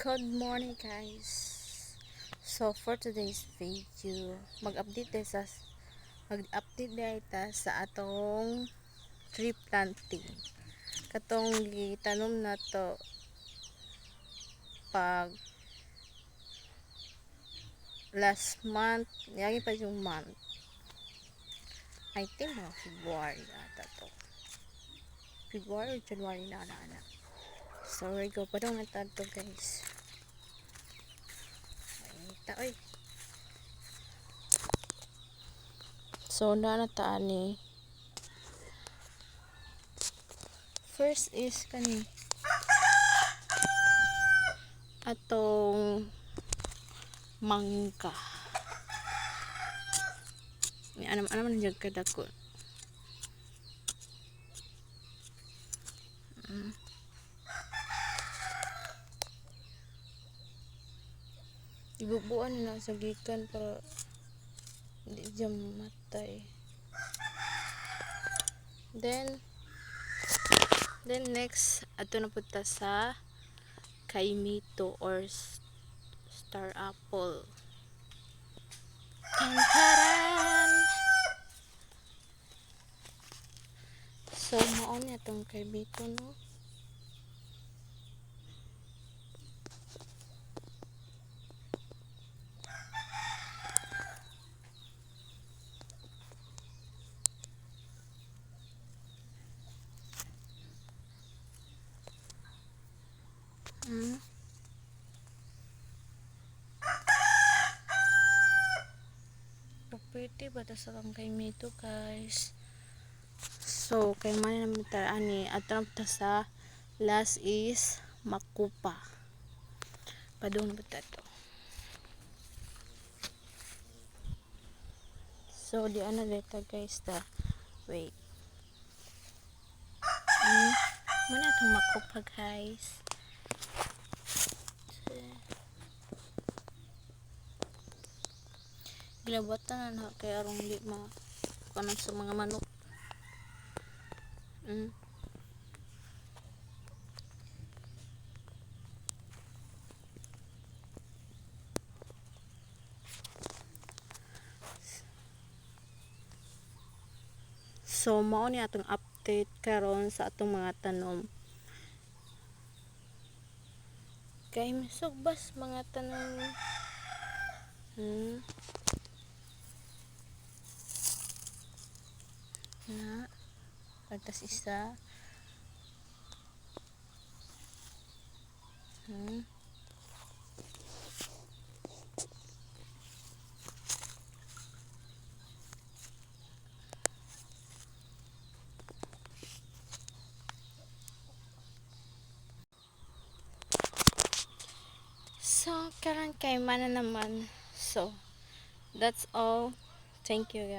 Good morning guys. So for today's video, mag-update tayo sa atong tree planting. Katong gitanom na to pag last month, yagi pa yung month. I think mga February ata to. February or January na. So we go pa dong na to guys. Oy. So nataan ni first is kani atong mangga. May anam man jud kadako. Ibubuan na sa gikan para hindi siya matay. Then next ato na punta sa kaimito or star apple. Tantaran! So mao ni atong kaimito no. Pretty ba ta sa kang kaimito guys. So kay man naman ani atong ta sa last is makupa. Padung na to. So di ana data guys ta. Wait. Muna itong makupa guys. Gilabatan na kay arong di kanon sa mga manok. So mao ni atong update karon sa atong mga tanom. Kay misugbas mga tanom. Na pagtas isa. So karon kay mana naman. So that's all. Thank you.